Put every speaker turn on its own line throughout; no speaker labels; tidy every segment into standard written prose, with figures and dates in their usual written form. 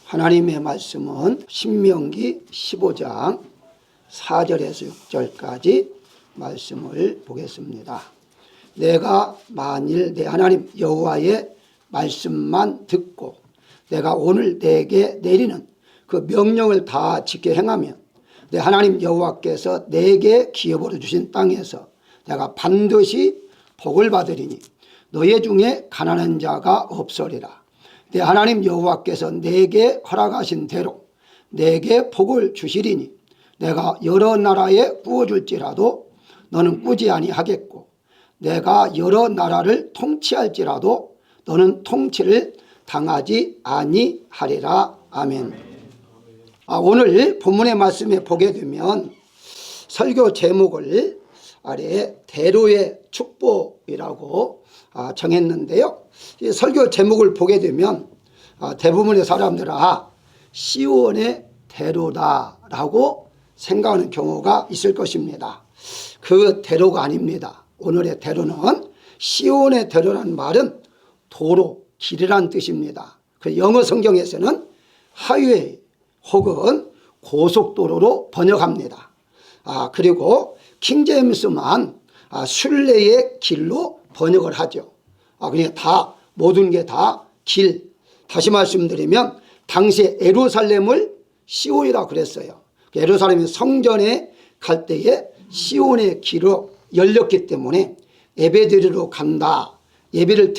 하나님의 말씀은 신명기 15장 4절에서 6절까지 말씀을 보겠습니다. 내가 만일 내 하나님 여호와의 말씀만 듣고 내가 오늘 내게 내리는 그 명령을 다 지켜 행하면 내 하나님 여호와께서 내게 기업으로 주신 땅에서 내가 반드시 복을 받으리니 너희 중에 가난한 자가 없으리라. 내 하나님 여호와께서 내게 허락하신 대로 내게 복을 주시리니 내가 여러 나라에 구워줄지라도 너는 꾸지 아니하겠고 내가 여러 나라를 통치할지라도 너는 통치를 당하지 아니하리라. 아멘. 오늘 본문의 말씀에 보게 되면 설교 제목을 아래에 대로의 축복이라고 정했는데요. 이 설교 제목을 보게 되면 대부분의 사람들은 시온의 대로다라고 생각하는 경우가 있을 것입니다. 그 대로가 아닙니다. 오늘의 대로는 시온의 대로라는 말은 도로, 길이란 뜻입니다. 그 영어 성경에서는 하이웨이 혹은 고속도로로 번역합니다. 그리고 킹제임스만 순례의 길로 번역을 하죠. 그러니까 다 모든 게 다 길. 다시 말씀드리면 당시에 예루살렘을 시온이라고 그랬어요. 예루살렘이 성전에 갈 때에 시온의 길로 열렸기 때문에 예배드리러 간다. 예배를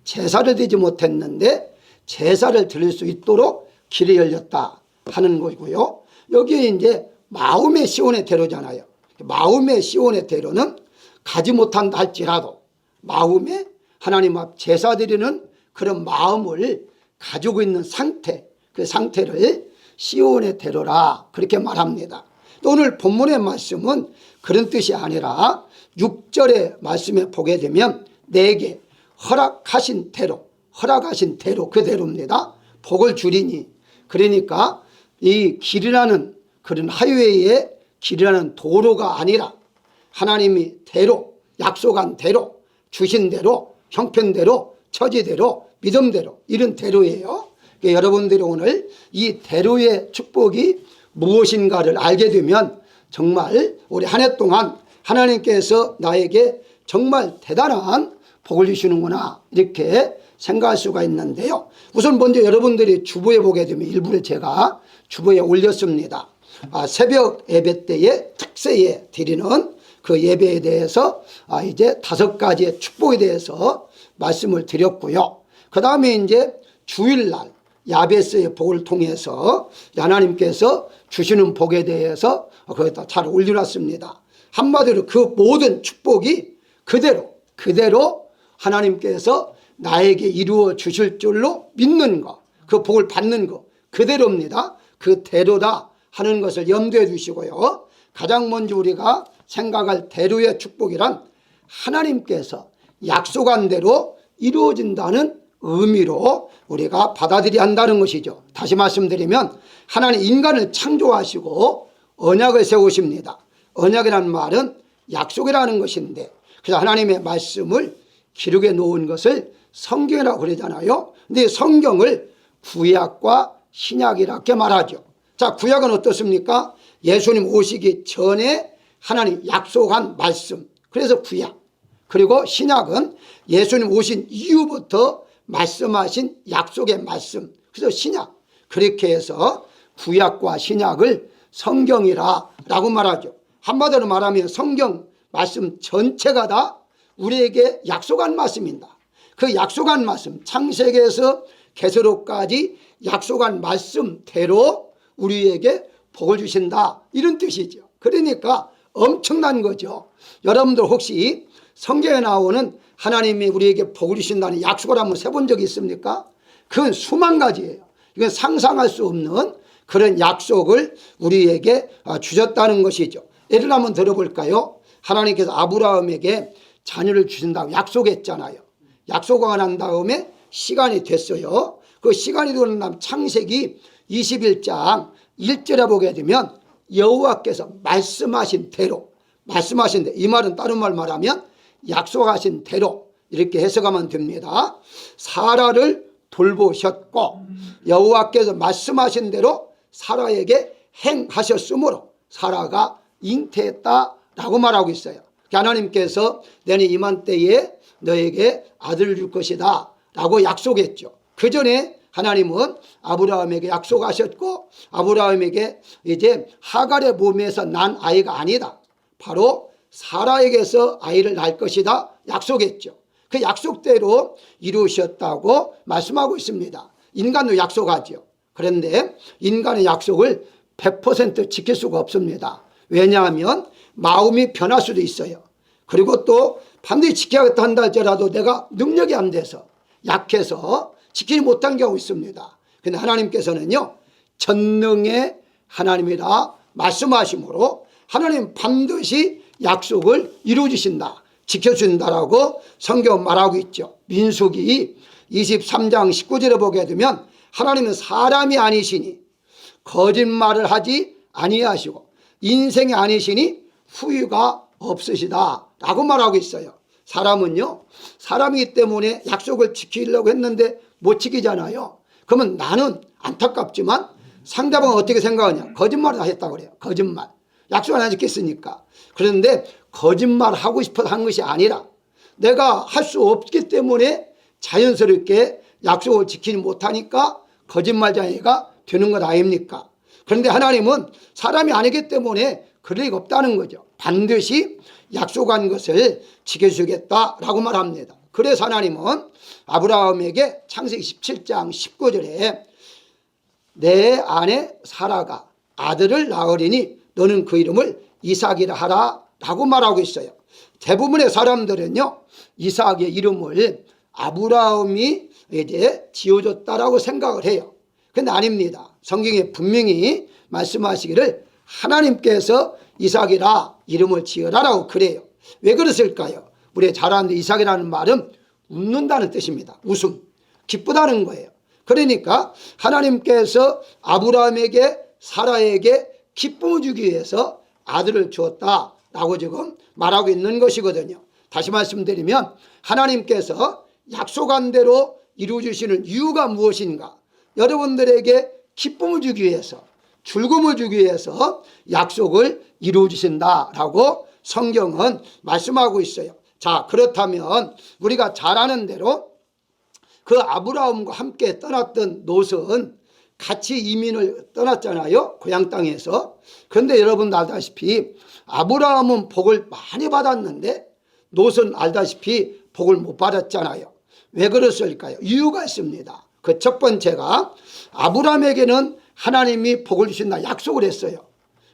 제사를 드리지 못했는데 제사를 드릴 수 있도록 길이 열렸다 하는 거고요. 여기에 이제 마음의 시온의 대로잖아요. 마음의 시온의 대로는 가지 못한다 할지라도 마음에 하나님 앞 제사 드리는 그런 마음을 가지고 있는 상태, 그 상태를 시온의 대로라 그렇게 말합니다. 또 오늘 본문의 말씀은 그런 뜻이 아니라 6절의 말씀에 보게 되면 내게 허락하신 대로 그대로입니다. 복을 주리니, 그러니까 이 길이라는 그런 하이웨이의 길이라는 도로가 아니라 하나님이 대로, 약속한 대로, 주신 대로, 형편대로, 처지대로, 믿음대로 이런 대로예요. 그러니까 여러분들이 오늘 이 대로의 축복이 무엇인가를 알게 되면 정말 우리 한 해 동안 하나님께서 나에게 정말 대단한 복을 주시는구나 이렇게 생각할 수가 있는데요. 우선 먼저 여러분들이 주보에 보게 되면 일부를 제가 주보에 올렸습니다. 새벽 예배 때에 특세에 드리는 그 예배에 대해서 이제 5가지의 축복에 대해서 말씀을 드렸고요. 그 다음에 이제 주일날 야베스의 복을 통해서 하나님께서 주시는 복에 대해서 거기다 잘 올려놨습니다. 한마디로 그 모든 축복이 그대로 하나님께서 나에게 이루어 주실 줄로 믿는 것, 그 복을 받는 것 그대로입니다. 그대로다 하는 것을 염두에 두시고요. 가장 먼저 우리가 생각할 대로의 축복이란 하나님께서 약속한 대로 이루어진다는 의미로 우리가 받아들여야 한다는 것이죠. 다시 말씀드리면 하나님 인간을 창조하시고 언약을 세우십니다. 언약이라는 말은 약속이라는 것인데 그래서 하나님의 말씀을 기록해 놓은 것을 성경이라고 그러잖아요. 근데 성경을 구약과 신약이라고 말하죠. 자, 구약은 어떻습니까? 예수님 오시기 전에 하나님 약속한 말씀, 그래서 구약. 그리고 신약은 예수님 오신 이후부터 말씀하신 약속의 말씀, 그래서 신약. 그렇게 해서 구약과 신약을 성경이라고 말하죠. 한마디로 말하면 성경 말씀 전체가 다 우리에게 약속한 말씀입니다. 그 약속한 말씀, 창세기에서 계시록까지 약속한 말씀대로 우리에게 복을 주신다 이런 뜻이죠. 그러니까 엄청난 거죠. 여러분들 혹시 성경에 나오는 하나님이 우리에게 복을 주신다는 약속을 한번 세본 적이 있습니까? 그건 수만 가지예요. 이건 상상할 수 없는 그런 약속을 우리에게 주셨다는 것이죠. 예를 한번 들어볼까요? 하나님께서 아브라함에게 자녀를 주신다고 약속했잖아요. 약속을 한 다음에 시간이 됐어요. 그 시간이 되는 다음 창세기 21장 1절에 보게 되면 여호와께서 말씀하신 대로 이 말은 다른 말 말하면 약속하신 대로 이렇게 해석하면 됩니다. 사라를 돌보셨고 여호와께서 말씀하신 대로 사라에게 행하셨으므로 사라가 잉태했다라고 말하고 있어요. 하나님께서 내년 이맘때에 너에게 아들을 줄 것이다 라고 약속했죠. 그 전에 하나님은 아브라함에게 약속하셨고 아브라함에게 이제 하갈의 몸에서 난 아이가 아니다, 바로 사라에게서 아이를 낳을 것이다 약속했죠. 그 약속대로 이루셨다고 말씀하고 있습니다. 인간도 약속하죠. 그런데 인간의 약속을 100% 지킬 수가 없습니다. 왜냐하면 마음이 변할 수도 있어요. 그리고 또 반드시 지켜야겠다 한다 할지라도 내가 능력이 안 돼서 약해서 지키지 못한 경우 있습니다. 그런데 하나님께서는요 전능의 하나님이라 말씀하심으로 하나님 반드시 약속을 이루어주신다, 지켜준다라고 성경 말하고 있죠. 민수기 23장 19절에 보게 되면 하나님은 사람이 아니시니 거짓말을 하지 아니하시고 인생이 아니시니 후유가 없으시다 라고 말하고 있어요. 사람은요 사람이기 때문에 약속을 지키려고 했는데 못 지키잖아요. 그러면 나는 안타깝지만 상대방은 어떻게 생각하냐, 거짓말을 했다고 그래요. 거짓말, 약속을 안 지켰으니까. 그런데 거짓말하고 싶어서 한 것이 아니라 내가 할 수 없기 때문에 자연스럽게 약속을 지키지 못하니까 거짓말쟁이가 되는 것 아닙니까? 그런데 하나님은 사람이 아니기 때문에 그럴 리가 없다는 거죠. 반드시 약속한 것을 지켜주겠다라고 말합니다. 그래서 하나님은 아브라함에게 창세기 17장 19절에 내 아내 사라가 아들을 낳으리니 너는 그 이름을 이삭이라 하라 라고 말하고 있어요. 대부분의 사람들은요 이삭의 이름을 아브라함이 이제 지어줬다라고 생각을 해요. 그런데 아닙니다. 성경에 분명히 말씀하시기를 하나님께서 이삭이라 이름을 지어라라고 그래요. 왜 그랬을까요? 우리 잘 아는 이삭이라는 말은 웃는다는 뜻입니다. 웃음, 기쁘다는 거예요. 그러니까 하나님께서 아브라함에게 사라에게 기쁨을 주기 위해서 아들을 주었다라고 지금 말하고 있는 것이거든요. 다시 말씀드리면 하나님께서 약속한 대로 이루어주시는 이유가 무엇인가? 여러분들에게 기쁨을 주기 위해서, 즐거움을 주기 위해서 약속을 이루어주신다라고 성경은 말씀하고 있어요. 자, 그렇다면 우리가 잘 아는 대로 그 아브라함과 함께 떠났던 롯은 같이 이민을 떠났잖아요. 고향 땅에서. 그런데 여러분 알다시피 아브라함은 복을 많이 받았는데 롯은 알다시피 복을 못 받았잖아요. 왜 그랬을까요? 이유가 있습니다. 그 첫 번째가 아브라함에게는 하나님이 복을 주신다 약속을 했어요.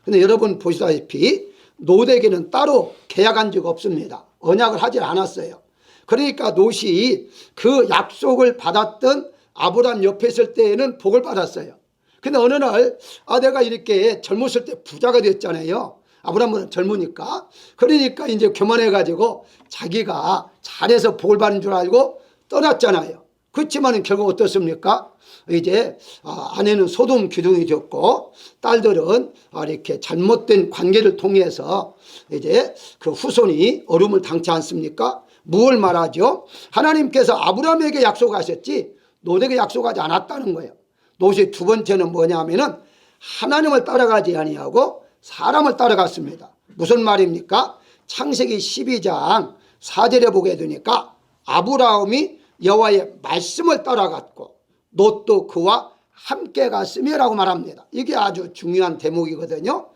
근데 여러분 보시다시피 롯에게는 따로 계약한 적 없습니다. 언약을 하지 않았어요. 그러니까 롯이 그 약속을 받았던 아브라함 옆에 있을 때에는 복을 받았어요. 근데 어느 날 내가 이렇게 젊었을 때 부자가 됐잖아요. 아브라함은 젊으니까. 그러니까 이제 교만해가지고 자기가 잘해서 복을 받는 줄 알고 떠났잖아요. 그렇지만 결국 어떻습니까? 이제 아내는 소돔 기둥이 되었고 딸들은 이렇게 잘못된 관계를 통해서 이제 그 후손이 어려움을 당치 않습니까? 무엇을 말하죠? 하나님께서 아브라함에게 약속하셨지 롯에게 약속하지 않았다는 거예요. 롯의 두 번째는 뭐냐면은 하나님을 따라가지 아니하고 사람을 따라갔습니다. 무슨 말입니까? 창세기 12장 4절에 보게 되니까 아브라함이 여호와의 말씀을 따라갔고 롯도 그와 함께 갔으며라고 말합니다. 이게 아주 중요한 대목이거든요.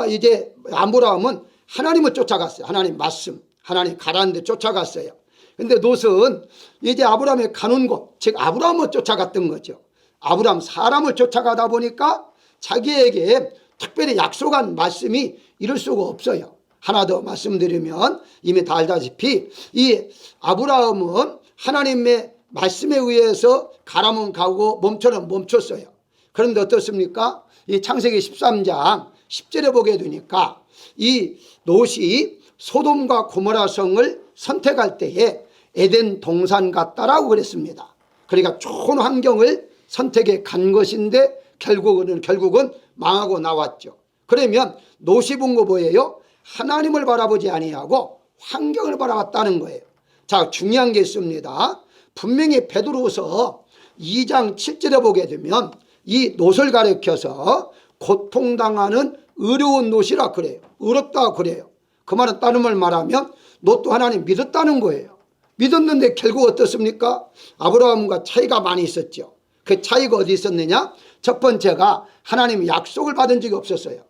이제 아브라함은 하나님을 쫓아갔어요. 하나님 말씀, 하나님 가라는 데 쫓아갔어요. 근데 롯은 이제 아브라함이 가는 곳, 즉 아브라함을 쫓아갔던 거죠. 아브라함 사람을 쫓아가다 보니까 자기에게 특별히 약속한 말씀이 이룰 수가 없어요. 하나 더 말씀드리면 이미 다 알다시피 이 아브라함은 하나님의 말씀에 의해서 가라면 가고 멈춰는 멈췄어요. 그런데 어떻습니까? 이 창세기 13장 10절에 보게 되니까 이 롯이 소돔과 고모라 성을 선택할 때에 에덴 동산 같다라고 그랬습니다. 그러니까 좋은 환경을 선택해 간 것인데 결국은 망하고 나왔죠. 그러면 롯이 본 거 뭐예요? 하나님을 바라보지 아니하고 환경을 바라봤다는 거예요. 자, 중요한 게 있습니다. 분명히 베드로서 2장 7절에 보게 되면 이 놋을 가리켜서 고통당하는 어려운 놋이라 그래요. 어렵다 그래요. 그 말은 다른 말 말하면 놋도 하나님 믿었다는 거예요. 믿었는데 결국 어떻습니까? 아브라함과 차이가 많이 있었죠. 그 차이가 어디 있었느냐? 첫 번째가 하나님이 약속을 받은 적이 없었어요.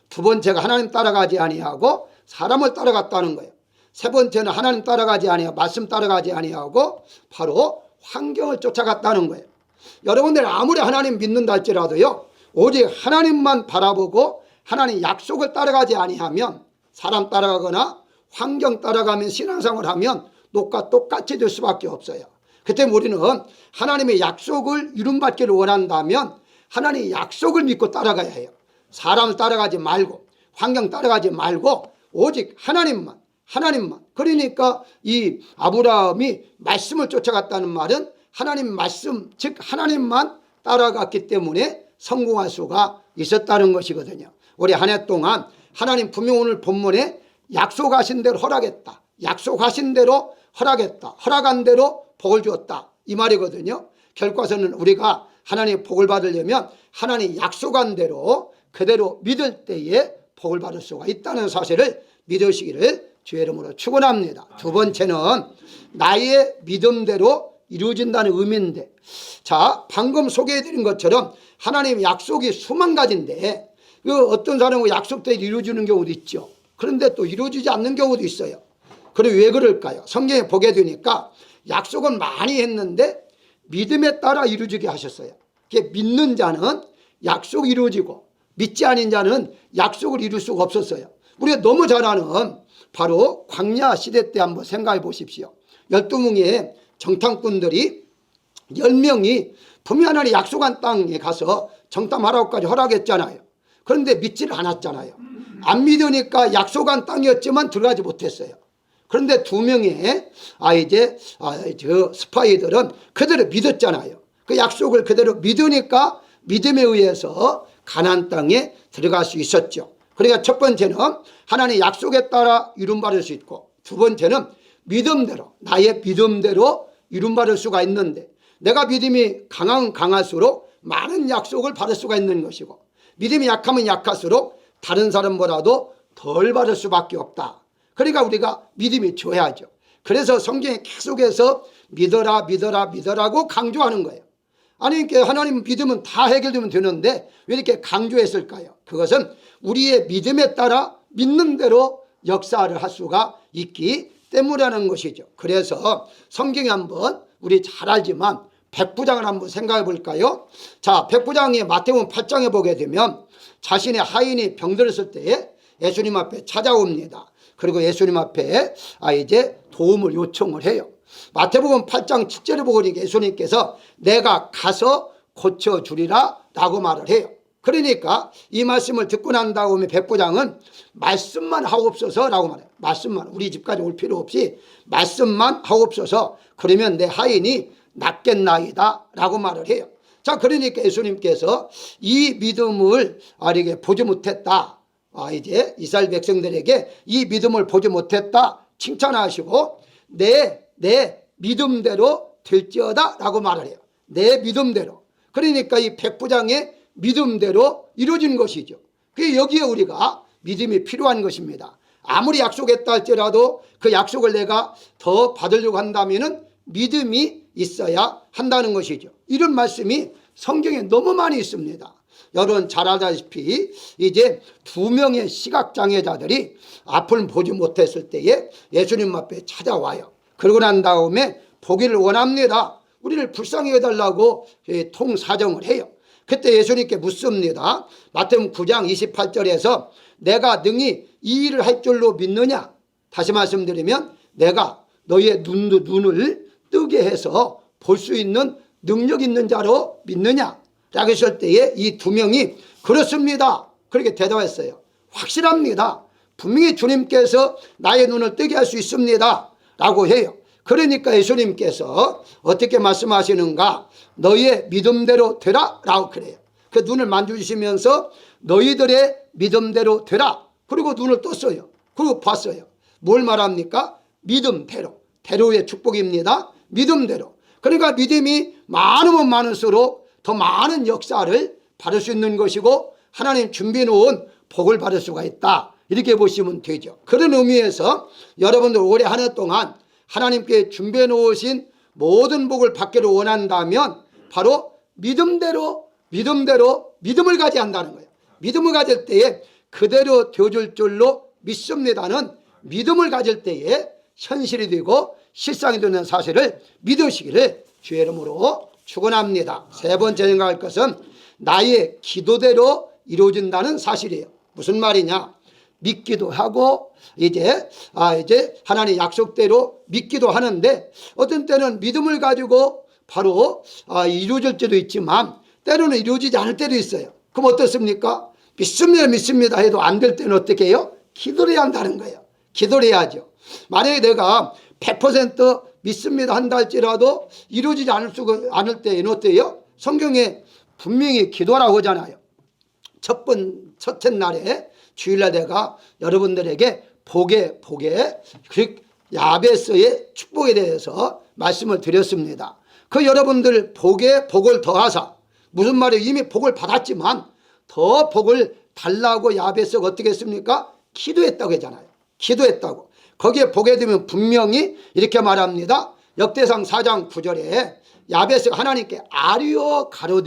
두 번째가 하나님 따라가지 아니하고 사람을 따라갔다는 거예요. 세 번째는 하나님 따라가지 아니하고 말씀 따라가지 아니하고 바로 환경을 쫓아갔다는 거예요. 여러분들 아무리 하나님 믿는다 할지라도요, 오직 하나님만 바라보고 하나님 약속을 따라가지 아니하면, 사람 따라가거나 환경 따라가면 신앙생활을 하면 녹과 똑같이 될 수밖에 없어요. 그때 우리는 하나님의 약속을 이룸받기를 원한다면 하나님의 약속을 믿고 따라가야 해요. 사람을 따라가지 말고 환경 따라가지 말고 오직 하나님만. 그러니까 이 아브라함이 말씀을 쫓아갔다는 말은 하나님 말씀, 즉 하나님만 따라갔기 때문에 성공할 수가 있었다는 것이거든요. 우리 한 해 동안 하나님 분명 오늘 본문에 약속하신 대로 허락했다, 약속하신 대로 허락했다, 허락한 대로 복을 주었다, 이 말이거든요. 결과서는 우리가 하나님의 복을 받으려면 하나님 약속한 대로 그대로 믿을 때에 복을 받을 수가 있다는 사실을 믿으시기를 주의 이름으로 축원합니다. 두 번째는 나의 믿음대로 이루어진다는 의미인데, 자, 방금 소개해드린 것처럼 하나님의 약속이 수만 가지인데 그 어떤 사람은 약속대로 이루어지는 경우도 있죠. 그런데 또 이루어지지 않는 경우도 있어요. 그리고 왜 그럴까요? 성경에 보게 되니까 약속은 많이 했는데 믿음에 따라 이루어지게 하셨어요. 믿는 자는 약속이 이루어지고 믿지 않은 자는 약속을 이룰 수가 없었어요. 우리가 너무 잘 아는 바로 광야 시대 때 한번 생각해 보십시오. 12명의 정탐꾼들이 10명이 분명히 하나님 약속한 땅에 가서 정탐하라고까지 허락했잖아요. 그런데 믿지를 않았잖아요. 안 믿으니까 약속한 땅이었지만 들어가지 못했어요. 그런데 2명의 스파이들은 그대로 믿었잖아요. 그 약속을 그대로 믿으니까 믿음에 의해서 가나안 땅에 들어갈 수 있었죠. 그러니까 첫 번째는 하나님의 약속에 따라 이룸받을 수 있고, 두 번째는 믿음대로, 나의 믿음대로 이룸받을 수가 있는데, 내가 믿음이 강할수록 많은 약속을 받을 수가 있는 것이고, 믿음이 약하면 약할수록 다른 사람보다도 덜 받을 수밖에 없다. 그러니까 우리가 믿음이 줘야죠. 그래서 성경에 계속해서 믿어라고 강조하는 거예요. 아니, 하나님 믿으면 다 해결되면 되는데 왜 이렇게 강조했을까요? 그것은 우리의 믿음에 따라 믿는 대로 역사를 할 수가 있기 때문이라는 것이죠. 그래서 성경에 한번 우리 잘 알지만 백부장을 한번 생각해 볼까요? 자, 백부장이 마태복음 8장에 보게 되면 자신의 하인이 병들었을 때에 예수님 앞에 찾아옵니다. 그리고 예수님 앞에 도움을 요청을 해요. 마태복음 8장 7절에 보니 예수님께서 내가 가서 고쳐주리라 라고 말을 해요. 그러니까 이 말씀을 듣고 난 다음에 백부장은 말씀만 하옵소서 라고 말해요. 말씀만, 우리 집까지 올 필요 없이 말씀만 하옵소서, 그러면 내 하인이 낫겠나이다 라고 말을 해요. 자, 그러니까 예수님께서 이 믿음을 보지 못했다, 이스라엘 백성들에게 이 믿음을 보지 못했다 칭찬하시고 내 믿음대로 될지어다 라고 말을 해요. 내 믿음대로. 그러니까 이 백부장의 믿음대로 이루어진 것이죠. 그게 여기에 우리가 믿음이 필요한 것입니다. 아무리 약속했다 할지라도 그 약속을 내가 더 받으려고 한다면 믿음이 있어야 한다는 것이죠. 이런 말씀이 성경에 너무 많이 있습니다. 여러분 잘 알다시피 이제 2명의 시각장애자들이 앞을 보지 못했을 때에 예수님 앞에 찾아와요. 그러고 난 다음에 보기를 원합니다. 우리를 불쌍히 해달라고 통사정을 해요. 그때 예수님께 묻습니다. 마태복음 9장 28절에서 내가 능히 이 일을 할 줄로 믿느냐? 다시 말씀드리면 내가 너희의 눈을 뜨게 해서 볼 수 있는 능력 있는 자로 믿느냐? 라고 했을 때에 이 2명이 그렇습니다. 그렇게 대답했어요. 확실합니다. 분명히 주님께서 나의 눈을 뜨게 할 수 있습니다. 라고 해요. 그러니까 예수님께서 어떻게 말씀하시는가? 너희의 믿음대로 되라 라고 그래요. 그 눈을 만져주시면서 너희들의 믿음대로 되라. 그리고 눈을 떴어요. 그리고 봤어요. 뭘 말합니까? 믿음대로. 대로의 축복입니다. 믿음대로. 그러니까 믿음이 많으면 많을수록 더 많은 역사를 받을 수 있는 것이고 하나님 준비해 놓은 복을 받을 수가 있다, 이렇게 보시면 되죠. 그런 의미에서 여러분들 올해 한 해 동안 하나님께 준비해 놓으신 모든 복을 받기를 원한다면 바로 믿음대로 믿음을 가져야 한다는 거예요. 믿음을 가질 때에 그대로 되어줄 줄로 믿습니다는 믿음을 가질 때에 현실이 되고 실상이 되는 사실을 믿으시기를 주의 이름으로 축원합니다. 세 번째 생각할 것은 나의 기도대로 이루어진다는 사실이에요. 무슨 말이냐? 믿기도 하고 이제 하나님 약속대로 믿기도 하는데 어떤 때는 믿음을 가지고 바로 이루어질 때도 있지만 때로는 이루어지지 않을 때도 있어요. 그럼 어떻습니까? 믿습니다 해도 안 될 때는 어떻게 해요? 기도를 해야 한다는 거예요. 기도를 해야죠. 만약에 내가 100% 믿습니다 한다 할지라도 이루어지지 않을 때는 어때요? 성경에 분명히 기도하라고 하잖아요. 첫째 날에 주일날 내가 여러분들에게 복의 야베스의 축복에 대해서 말씀을 드렸습니다. 그 여러분들 복을 더하사, 무슨 말이에요? 이미 복을 받았지만 더 복을 달라고 야베스가 어떻게 했습니까? 기도했다고 하잖아요. 기도했다고. 거기에 보게 되면 분명히 이렇게 말합니다. 역대상 4장 9절에 야베스가 하나님께 아리오 가로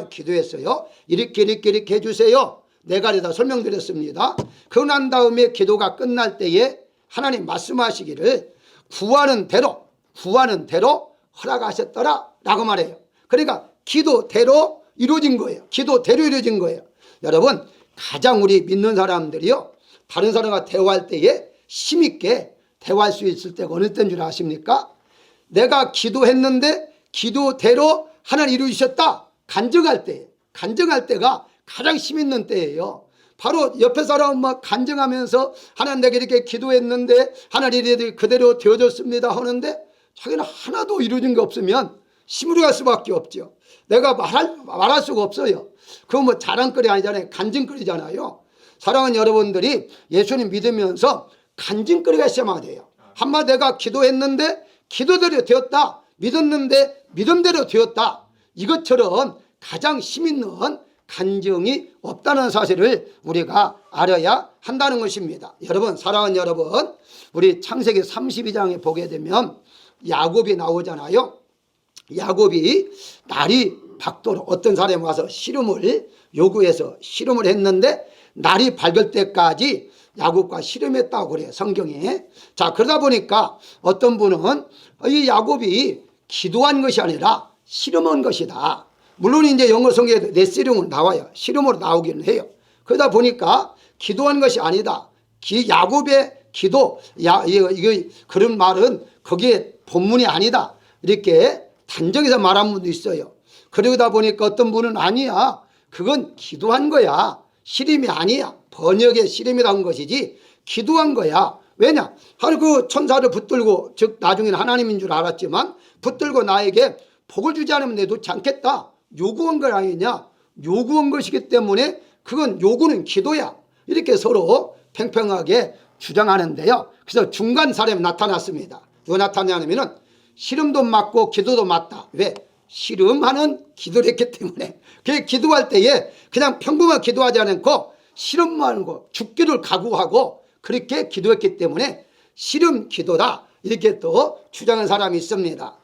기도했어요. 이렇게 해주세요. 네 가지 다 설명드렸습니다. 그러고 난 다음에 기도가 끝날 때에 하나님 말씀하시기를 구하는 대로 허락하셨더라 라고 말해요. 그러니까 기도대로 이루어진 거예요. 기도대로 이루어진 거예요. 여러분, 가장 우리 믿는 사람들이요, 다른 사람과 대화할 때에 힘있게 대화할 수 있을 때가 어느 때인 줄 아십니까? 내가 기도했는데 기도대로 하나님 이루셨다 간증할 때가 가장 힘있는 때예요. 바로 옆에 사람은 막 간증하면서 하나님 내게 이렇게 기도했는데 하나님 그대로 되어졌습니다 하는데 자기는 하나도 이루어진 게 없으면 힘으로 갈 수밖에 없죠. 내가 말할 수가 없어요. 그건 뭐 자랑거리 아니잖아요. 간증거리잖아요. 사랑하는 여러분들이 예수님 믿으면서 간증거리가 있어야만 돼요. 한마디 내가 기도했는데 기도대로 되었다, 믿었는데 믿음대로 되었다, 이것처럼 가장 힘있는 간증이 없다는 사실을 우리가 알아야 한다는 것입니다. 여러분, 사랑하는 여러분, 우리 창세기 32장에 보게 되면 야곱이 나오잖아요. 야곱이 날이 밝도록 어떤 사람이 와서 씨름을 요구해서 씨름을 했는데 날이 밝을 때까지 야곱과 씨름했다고 그래요, 성경에. 자, 그러다 보니까 어떤 분은 이 야곱이 기도한 것이 아니라 씨름한 것이다. 물론 이제 영어 성경에도 레슬링으로 나와요. 씨름으로 나오기는 해요. 그러다 보니까 기도한 것이 아니다. 야곱의 기도, 이거 그런 말은 거기에 본문이 아니다, 이렇게 단정해서 말한 분도 있어요. 그러다 보니까 어떤 분은 아니야, 그건 기도한 거야, 씨름이 아니야, 번역의 씨름이라는 것이지 기도한 거야. 왜냐? 그 천사를 붙들고, 즉 나중에는 하나님인 줄 알았지만 붙들고 나에게 복을 주지 않으면 내놓지 않겠다, 요구한 것 아니냐? 요구한 것이기 때문에 그건 요구는 기도야, 이렇게 서로 팽팽하게 주장하는데요. 그래서 중간 사람이 나타났습니다. 누가 나타나냐면은 씨름도 맞고 기도도 맞다. 왜? 씨름하는 기도를 했기 때문에. 그 기도할 때에 그냥 평범하게 기도하지 않고 씨름만 하고 죽기를 각오하고 그렇게 기도했기 때문에 씨름 기도다, 이렇게 또 주장하는 사람이 있습니다.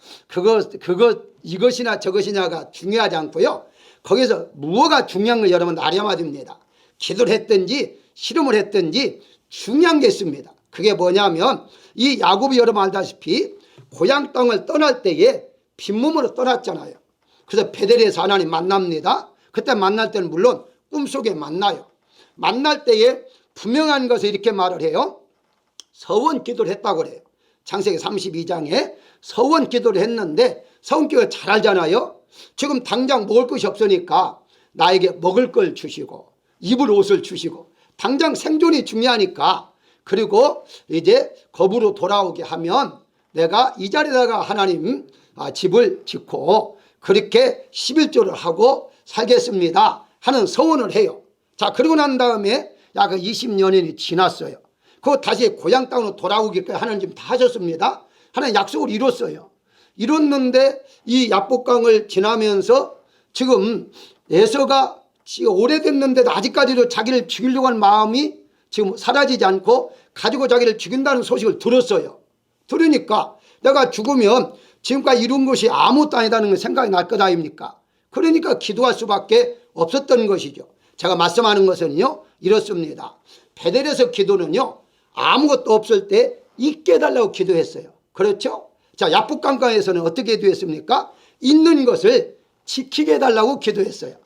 이것이나 저것이냐가 중요하지 않고요, 거기서 무엇가 중요한 걸 여러분 알아야 됩니다. 기도를 했든지 씨름을 했든지 중요한 게 있습니다. 그게 뭐냐면 이 야곱이 여러분 알다시피 고향 땅을 떠날 때에 빈몸으로 떠났잖아요. 그래서 베델에서 하나님 만납니다. 그때 만날 때는 물론 꿈속에 만나요. 만날 때에 분명한 것을 이렇게 말을 해요. 서원 기도를 했다고 그래요. 창세기 32장에 서원 기도를 했는데, 서원 기도 잘 알잖아요. 지금 당장 먹을 것이 없으니까 나에게 먹을 걸 주시고 입을 옷을 주시고, 당장 생존이 중요하니까, 그리고 이제 거부로 돌아오게 하면 내가 이 자리에다가 하나님 집을 짓고 그렇게 11조를 하고 살겠습니다 하는 서원을 해요. 자, 그러고 난 다음에 약 20년이 지났어요. 그거 다시 고향 땅으로 돌아오기까지 하나님 다 하셨습니다. 하나님 약속을 이뤘어요. 이뤘는데 이 야복강을 지나면서 지금 에서가 오래됐는데도 아직까지도 자기를 죽이려고 하는 마음이 지금 사라지지 않고 가지고 자기를 죽인다는 소식을 들었어요. 들으니까 내가 죽으면 지금까지 이룬 것이 아무것도 아니다는 생각이 날 것 아닙니까? 그러니까 기도할 수밖에 없었던 것이죠. 제가 말씀하는 것은요 이렇습니다. 베델에서 기도는요 아무것도 없을 때 있게 해달라고 기도했어요. 그렇죠? 자, 야복강가에서는 어떻게 기도했습니까? 있는 것을 지키게 해달라고 기도했어요.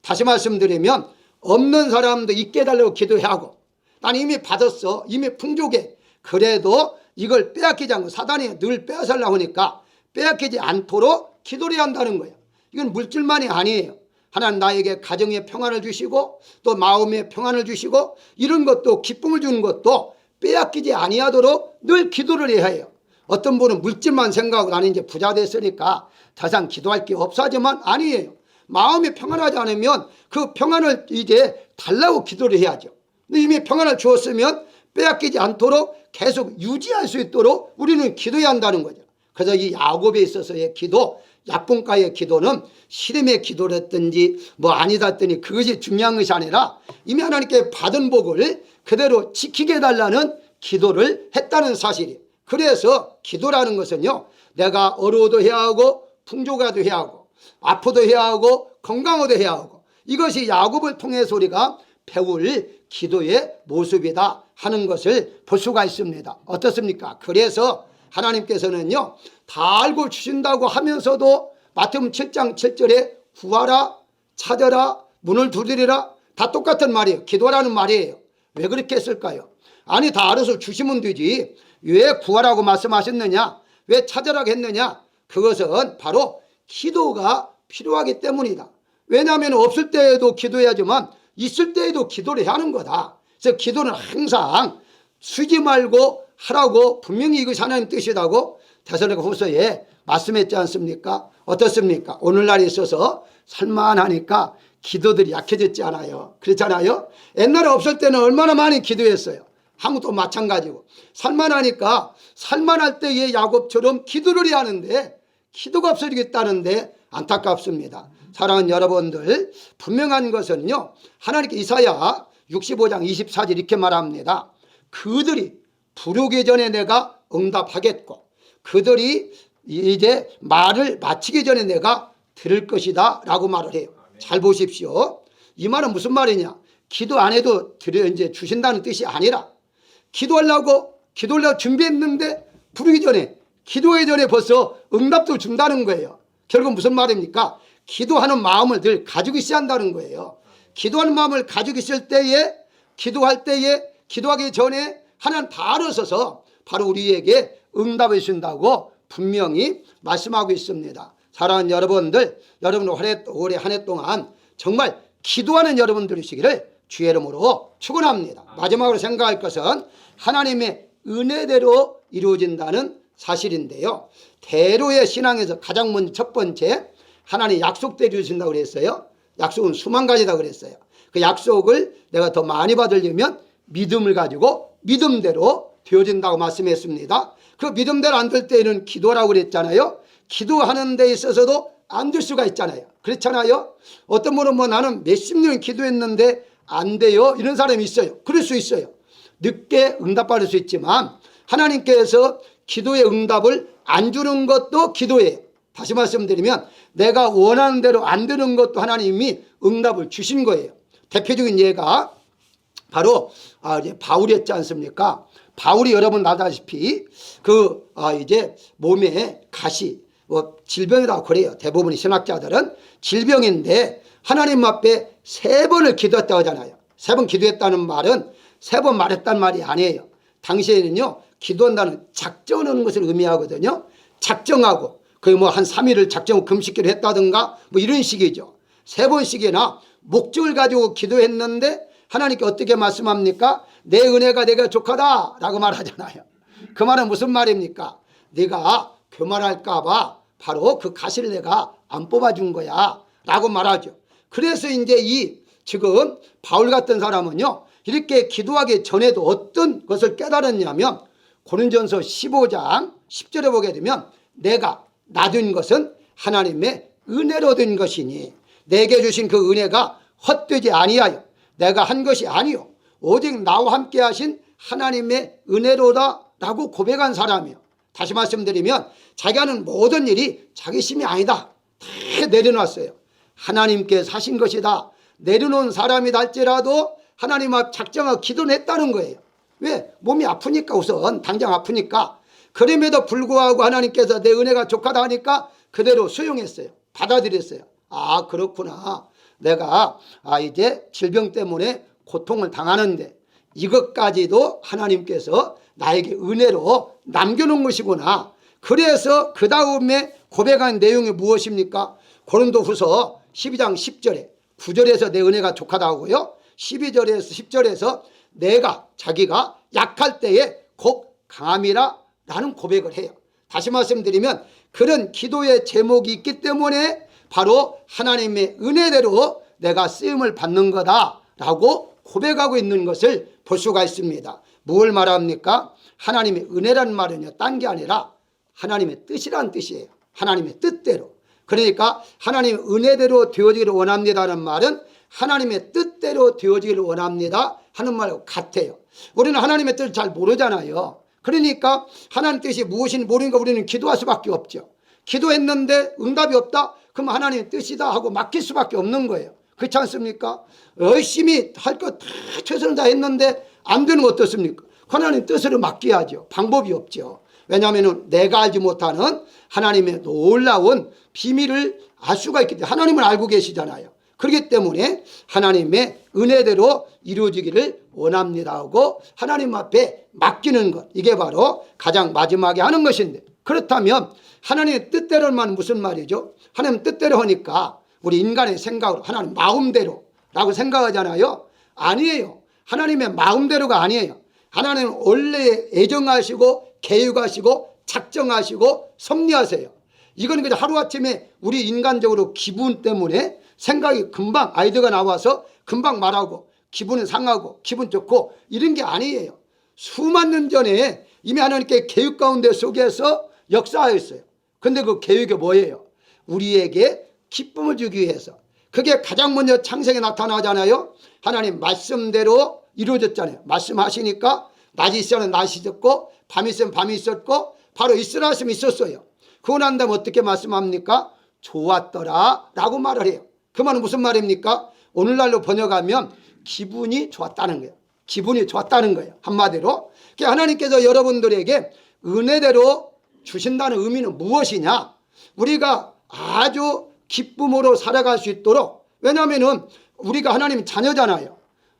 다시 말씀드리면 없는 사람도 있게 해달라고 기도해야 하고, 난 이미 받았어, 이미 풍족해, 그래도 이걸 빼앗기지 않고 사단이 늘 빼앗으려고 하니까 빼앗기지 않도록 기도를 해야 한다는 거예요. 이건 물질만이 아니에요. 하나님 나에게 가정의 평안을 주시고 또 마음의 평안을 주시고 이런 것도 기쁨을 주는 것도 빼앗기지 아니하도록 늘 기도를 해야 해요. 어떤 분은 물질만 생각하고 나는 이제 부자 됐으니까 더 이상 기도할 게 없어 하지만 아니에요. 마음이 평안하지 않으면 그 평안을 이제 달라고 기도를 해야죠. 근데 이미 평안을 주었으면 빼앗기지 않도록 계속 유지할 수 있도록 우리는 기도해야 한다는 거죠. 그래서 이 야곱에 있어서의 기도, 야복강의 기도는 시름의 기도를 했든지 뭐 아니다 했더니 그것이 중요한 것이 아니라 이미 하나님께 받은 복을 그대로 지키게 해달라는 기도를 했다는 사실이에요. 그래서 기도라는 것은요 내가 어려워도 해야 하고 풍족해도 해야 하고 아프도 해야 하고 건강해도 해야 하고 이것이 야곱을 통해서 우리가 배울 기도의 모습이다 하는 것을 볼 수가 있습니다. 어떻습니까? 그래서 하나님께서는요 다 알고 주신다고 하면서도 마태복음 7장 7절에 구하라 찾아라 문을 두드리라 다 똑같은 말이에요. 기도라는 말이에요. 왜 그렇게 했을까요? 아니 다 알아서 주시면 되지 왜 구하라고 말씀하셨느냐, 왜 찾아라고 했느냐, 그것은 바로 기도가 필요하기 때문이다. 왜냐하면 없을 때에도 기도해야지만 있을 때에도 기도를 해야 하는 거다. 그래서 기도는 항상 쉬지 말고 하라고 분명히 이것이 하나님 뜻이라고 데살로니가 후서에 말씀했지 않습니까? 어떻습니까? 오늘날에 있어서 살만하니까 기도들이 약해졌지 않아요? 그렇잖아요? 옛날에 없을 때는 얼마나 많이 기도했어요. 한국도 마찬가지고 살만하니까 살만할 때의 야곱처럼 기도를 해야 하는데 기도가 없어지겠다는데 안타깝습니다. 사랑하는 여러분들, 분명한 것은요 하나님께 이사야 65장 24절 이렇게 말합니다. 그들이 부르기 전에 내가 응답하겠고 그들이 이제 말을 마치기 전에 내가 들을 것이다 라고 말을 해요. 잘 보십시오. 이 말은 무슨 말이냐, 기도 안 해도 이제 주신다는 뜻이 아니라 기도하려고 준비했는데 부르기 전에 기도하기 전에 벌써 응답도 준다는 거예요. 결국 무슨 말입니까? 기도하는 마음을 늘 가지고 있어야 한다는 거예요. 기도하는 마음을 가지고 있을 때에 기도할 때에 기도하기 전에 하나님 다 알아서서 바로 우리에게 응답해 주신다고 분명히 말씀하고 있습니다. 사랑하는 여러분들, 여러분 올해 한 해 동안 정말 기도하는 여러분들이시기를 주의 이름으로 축원합니다. 마지막으로 생각할 것은 하나님의 은혜대로 이루어진다는 사실인데요. 대로의 신앙에서 가장 먼저 첫 번째 하나님 약속대로 이루어진다고 그랬어요. 약속은 수만 가지다 그랬어요. 그 약속을 내가 더 많이 받으려면 믿음을 가지고 믿음대로 되어진다고 말씀했습니다. 그 믿음대로 안 될 때는 기도라고 그랬잖아요. 기도하는 데 있어서도 안 될 수가 있잖아요. 그렇잖아요. 어떤 분은 뭐 나는 몇십 년 기도했는데 안 돼요 이런 사람이 있어요. 그럴 수 있어요. 늦게 응답받을 수 있지만 하나님께서 기도의 응답을 안 주는 것도 기도예요. 다시 말씀드리면 내가 원하는 대로 안 되는 것도 하나님이 응답을 주신 거예요. 대표적인 예가 바로 이제 바울이었지 않습니까? 바울이 여러분 아다시피 이제 몸에 가시 질병이라고 그래요. 대부분의 신학자들은 질병인데 하나님 앞에 3번을 기도했다고 하잖아요. 3번 기도했다는 말은 3번 말했단 말이 아니에요. 당시에는요 기도한다는 작정하는 것을 의미하거든요. 작정하고 거의 뭐 한 3일을 작정 금식기를 했다든가 뭐 이런 식이죠. 3번씩이나 목적을 가지고 기도했는데 하나님께 어떻게 말씀합니까? 내 은혜가 내가 족하다 라고 말하잖아요. 그 말은 무슨 말입니까? 네가 교만할까 봐 바로 그 가시를 내가 안 뽑아준 거야 라고 말하죠. 그래서 이제 지금 바울 같은 사람은요 이렇게 기도하기 전에도 어떤 것을 깨달았냐면 고린전서 15장 10절에 보게 되면 내가 놔둔 것은 하나님의 은혜로 된 것이니 내게 주신 그 은혜가 헛되지 아니하여 내가 한 것이 아니요 오직 나와 함께 하신 하나님의 은혜로다 라고 고백한 사람이요. 다시 말씀드리면 자기가 하는 모든 일이 자기 힘이 아니다. 다 내려놨어요. 하나님께서 하신 것이다. 내려놓은 사람이다 할지라도 하나님 앞 작정하고 기도는 했다는 거예요. 왜? 몸이 아프니까, 우선 당장 아프니까. 그럼에도 불구하고 하나님께서 내 은혜가 족하다 하니까 그대로 수용했어요. 받아들였어요. 아, 그렇구나. 내가 이제 질병 때문에 고통을 당하는데 이것까지도 하나님께서 나에게 은혜로 남겨놓은 것이구나. 그래서 그 다음에 고백한 내용이 무엇입니까? 고린도후서 12장 10절에 9절에서 내 은혜가 족하다 하고요, 12절에서 10절에서 내가 자기가 약할 때에 곧 강함이라 라는 고백을 해요. 다시 말씀드리면 그런 기도의 제목이 있기 때문에 바로 하나님의 은혜대로 내가 쓰임을 받는 거다 라고 고백하고 있는 것을 볼 수가 있습니다. 뭘 말합니까? 하나님의 은혜라는 말은요, 딴 게 아니라 하나님의 뜻이라는 뜻이에요. 하나님의 뜻대로. 그러니까 하나님의 은혜대로 되어지기를 원합니다는 말은 하나님의 뜻대로 되어지기를 원합니다 하는 말하고 같아요. 우리는 하나님의 뜻을 잘 모르잖아요. 그러니까 하나님 뜻이 무엇인지 모르니까 우리는 기도할 수밖에 없죠. 기도했는데 응답이 없다? 그럼 하나님의 뜻이다 하고 맡길 수밖에 없는 거예요. 그렇지 않습니까? 열심히 할 것 다 최선을 다했는데 안 되는 거 어떻습니까? 하나님 뜻으로 맡겨야죠. 방법이 없죠. 왜냐하면 내가 알지 못하는 하나님의 놀라운 비밀을 알 수가 있기 때문에 하나님은 알고 계시잖아요. 그렇기 때문에 하나님의 은혜대로 이루어지기를 원합니다 하고 하나님 앞에 맡기는 것, 이게 바로 가장 마지막에 하는 것인데, 그렇다면 하나님의 뜻대로만 무슨 말이죠? 하나님 뜻대로 하니까 우리 인간의 생각으로 하나님 마음대로 라고 생각하잖아요. 아니에요. 하나님의 마음대로가 아니에요. 하나님은 원래 애정하시고 계획하시고 작정하시고 섭리하세요. 이건 그냥 하루아침에 우리 인간적으로 기분 때문에 생각이 금방 아이디어가 나와서 금방 말하고 기분은 상하고 기분 좋고 이런 게 아니에요. 수만 년 전에 이미 하나님께 계획 가운데 속에서 역사하였어요. 그런데 그 계획이 뭐예요? 우리에게 기쁨을 주기 위해서. 그게 가장 먼저 창세기에 나타나잖아요. 하나님 말씀대로 이루어졌잖아요. 말씀하시니까 낮이 있으면 낮이 있었고 밤이 있으면 밤이 있었고 바로 있으라 하시면 있었어요. 그러고 난 다음에 어떻게 말씀합니까? 좋았더라 라고 말을 해요. 그 말은 무슨 말입니까? 오늘날로 번역하면 기분이 좋았다는 거예요. 기분이 좋았다는 거예요. 한마디로. 하나님께서 여러분들에게 은혜대로 주신다는 의미는 무엇이냐? 우리가 아주 기쁨으로 살아갈 수 있도록. 왜냐하면 우리가 하나님 자녀잖아요.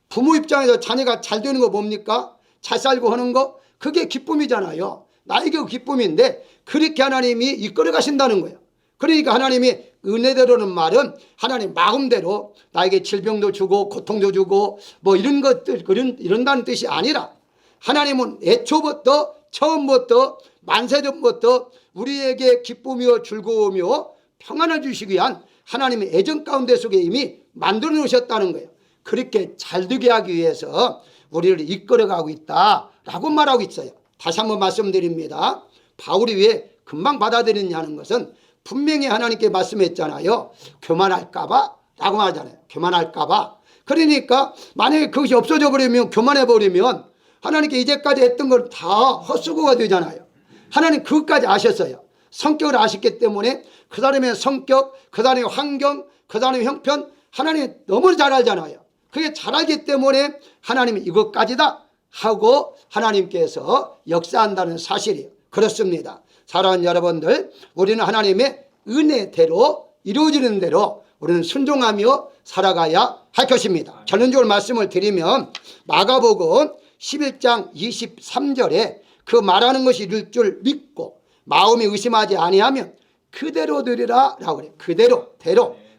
부모 입장에서 자녀가 잘 되는 거 뭡니까? 잘 살고 하는 거, 그게 기쁨이잖아요. 나에게 그 기쁨인데 그렇게 하나님이 이끌어 가신다는 거예요. 그러니까 하나님이 은혜대로는 말은 하나님 마음대로 나에게 질병도 주고 고통도 주고 뭐 이런 것들 이런다는 뜻이 아니라 하나님은 애초부터 처음부터 만세전부터 우리에게 기쁨이요 즐거움이요 평안을 주시기 위한 하나님의 애정 가운데 속에 이미 만들어 놓으셨다는 거예요. 그렇게 잘 되게 하기 위해서 우리를 이끌어가고 있다라고 말하고 있어요. 다시 한번 말씀드립니다. 바울이 왜 금방 받아들이냐는 것은 분명히 하나님께 말씀했잖아요. 교만할까 봐 라고 말하잖아요. 교만할까 봐. 그러니까 만약에 그것이 없어져 버리면, 교만해 버리면 하나님께 이제까지 했던 걸 다 헛수고가 되잖아요. 하나님 그것까지 아셨어요. 성격을 아셨기 때문에 그 사람의 성격, 그 사람의 환경, 그 사람의 형편 하나님이 너무 잘 알잖아요. 그게 잘 알기 때문에 하나님이 이것까지다 하고 하나님께서 역사한다는 사실이에요. 그렇습니다. 사랑하는 여러분들, 우리는 하나님의 은혜대로 이루어지는 대로 우리는 순종하며 살아가야 할 것입니다. 결론적으로 말씀을 드리면 마가복음 11장 23절에 그 말하는 것이 이룰 줄 믿고 마음이 의심하지 아니하면 그대로 되리라 라고 그래요.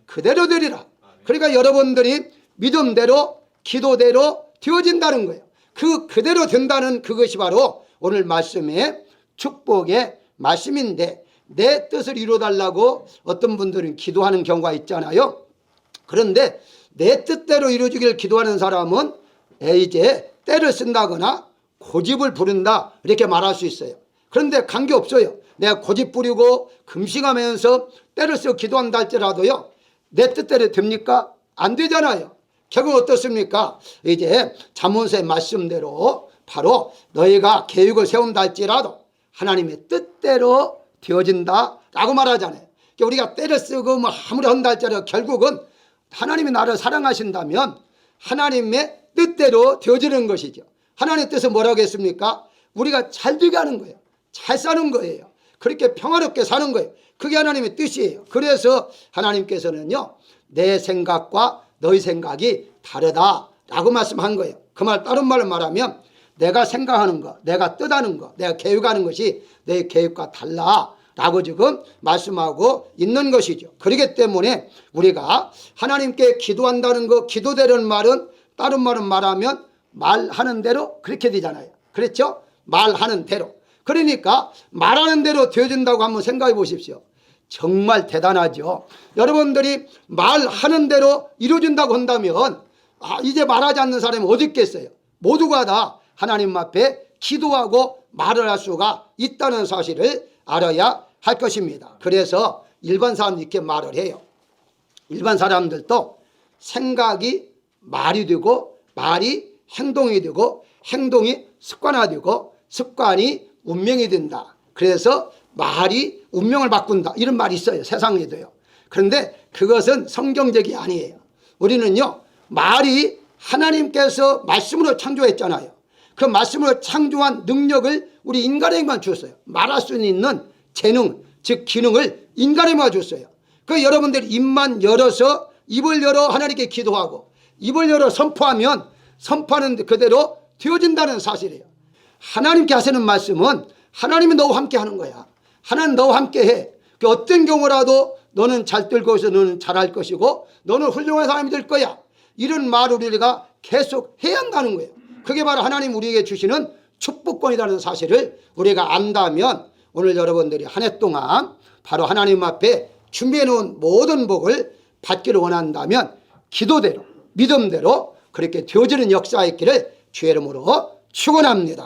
그대로 되리라. 그러니까 여러분들이 믿음대로 기도대로 되어진다는 거예요. 그대로 된다는 그것이 바로 오늘 말씀의 축복의 말씀인데, 내 뜻을 이루어달라고 어떤 분들은 기도하는 경우가 있잖아요. 그런데 내 뜻대로 이루어지기를 기도하는 사람은 이제 때를 쓴다거나 고집을 부른다 이렇게 말할 수 있어요. 그런데 관계없어요. 내가 고집 부리고 금식하면서 때를 쓰고 기도한다 할지라도요, 내 뜻대로 됩니까? 안 되잖아요. 결국 어떻습니까? 이제 잠언서의 말씀대로 바로 너희가 계획을 세운다 할지라도 하나님의 뜻대로 되어진다라고 말하잖아요. 우리가 때를 쓰고 뭐 아무리 한다 할지라도 결국은 하나님이 나를 사랑하신다면 하나님의 뜻대로 되어지는 것이죠. 하나님의 뜻은 뭐라고 했습니까? 우리가 잘 되게 하는 거예요. 잘 사는 거예요. 그렇게 평화롭게 사는 거예요. 그게 하나님의 뜻이에요. 그래서 하나님께서는요, 내 생각과 너희 생각이 다르다라고 말씀한 거예요. 그 말 다른 말로 말하면 내가 생각하는 거, 내가 뜻하는 거, 내가 계획하는 것이 내 계획과 달라라고 지금 말씀하고 있는 것이죠. 그렇기 때문에 우리가 하나님께 기도한다는 거, 기도되는 말은 다른 말은 말하면 말하는 대로 그렇게 되잖아요. 그렇죠? 말하는 대로. 그러니까 말하는 대로 되어진다고 한번 생각해 보십시오. 정말 대단하죠. 여러분들이 말하는 대로 이루어진다고 한다면 이제 말하지 않는 사람이 어디 있겠어요? 모두가 다 하나님 앞에 기도하고 말을 할 수가 있다는 사실을 알아야 할 것입니다. 그래서 일반 사람들이 이렇게 말을 해요. 일반 사람들도 생각이 말이 되고 말이 행동이 되고 행동이 습관화되고 습관이 운명이 된다. 그래서 말이 운명을 바꾼다. 이런 말이 있어요. 세상에도요. 그런데 그것은 성경적이 아니에요. 우리는요, 말이 하나님께서 말씀으로 창조했잖아요. 그 말씀으로 창조한 능력을 우리 인간에게만 줬어요. 말할 수 있는 재능, 즉 기능을 인간에게만 줬어요. 그 여러분들이 입만 열어서 입을 열어 하나님께 기도하고 입을 열어 선포하면 선포하는 그대로 되어진다는 사실이에요. 하나님께 하시는 말씀은 하나님이 너와 함께 하는 거야. 하나님 너와 함께 해. 그 어떤 경우라도 너는 잘 될 것이고 너는 잘할 것이고 너는 훌륭한 사람이 될 거야. 이런 말을 우리가 계속 해야 한다는 거예요. 그게 바로 하나님 우리에게 주시는 축복권이라는 사실을 우리가 안다면 오늘 여러분들이 한 해 동안 바로 하나님 앞에 준비해 놓은 모든 복을 받기를 원한다면 기도대로 믿음대로 그렇게 되어지는 역사가 있기를 주의 이름으로 축원합니다.